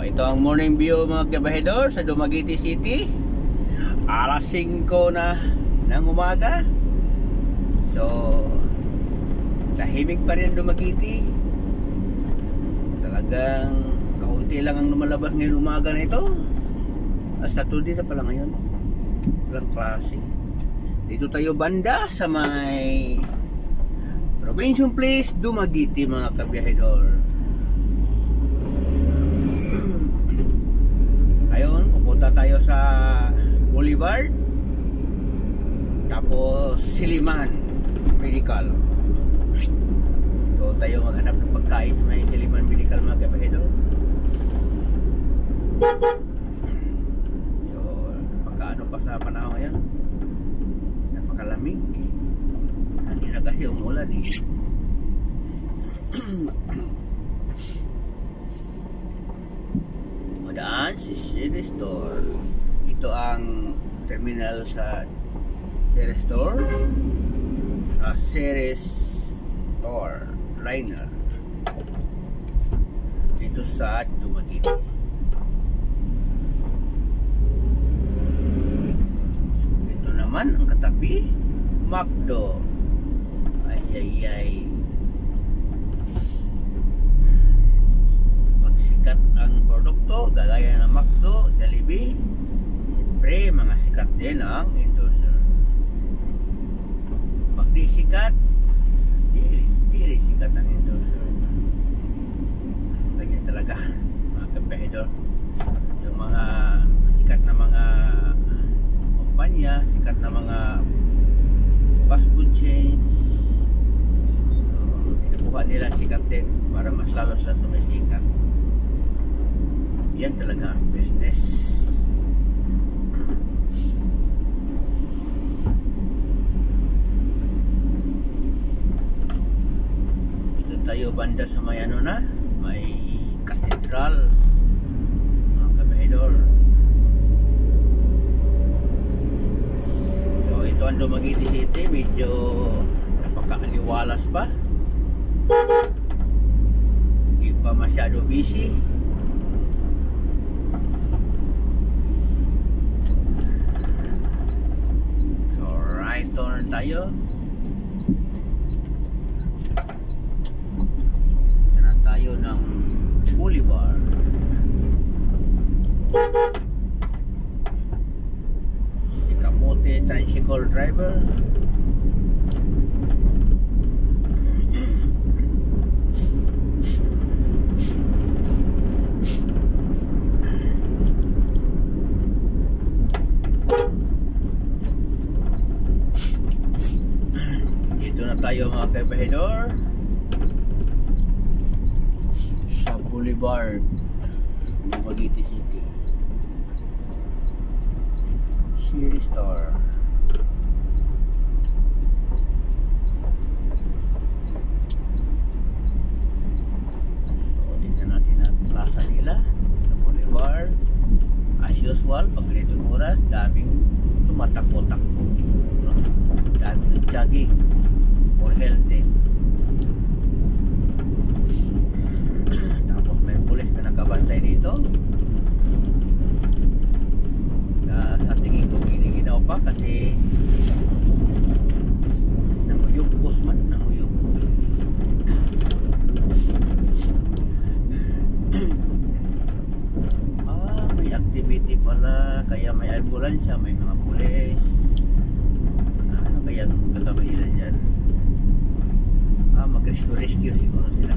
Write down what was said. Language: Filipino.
ito ang morning view mga kabahedor sa Dumaguete City. Alas 5 na ng umaga. So, tahimik pa rin Dumaguete. Talagang kaunti lang ang lumalabas ngayon umaga na ito. Saturday na pala ngayon. Walang klase. Dito tayo banda sa may Robinson Place, Dumaguete mga kabahedor. Ngayon, pupunta tayo sa Boulevard, tapos Siliman Medical. So tayo maghanap ng pagkain sa may Siliman Medical mga kabahedor. So pagkaano pa sa panahon ngayon, napakalamig. Hindi na kasi umulan eh. Daan si Ceres Store. Ito ang terminal sa Ceres Store, sa Ceres Store Liner dito sa Dumaguete. So, ito naman ang katabi, McDo. Ay sikat ang produkto gagaya ng McDo, Jollibee. Siyempre mga sikat din ang endorser. Pag di sikat, di rin sikat ang endorser. Ganyan talaga mga kabahedor. Yung mga sikat na mga kumpanya, sikat na mga fast food chains, kinukuha nila sikat din para mas lalo sila sumisikat. Yan talaga ang business. Ito tayo banda sa may ano na, may katedral mga kabahedor. So ito ang Dumaguete City, medyo napakaaliwalas pa, hindi pa masyado busy. Turn tayo. Sana tayo ng Boulevard. Si Kamote tricycle driver. Tayo mga kabahedor sa Boulevard, Dumaguete City. Ceres Store. So tingnan natin ang plaza nila sa Boulevard. As usual, pag ganitong oras, daming tumatakbo-takbo, no? Daming jogging for healthy. Tapos may pulis na nakabantay dito na sa tingin ko giniginaw pa kasi nanguyupos man, nanguyupos. May activity pala, kaya may ambulansya, may mga pulis. Ano kaya gagawin nila dyan? Mag-rescue siguro sila.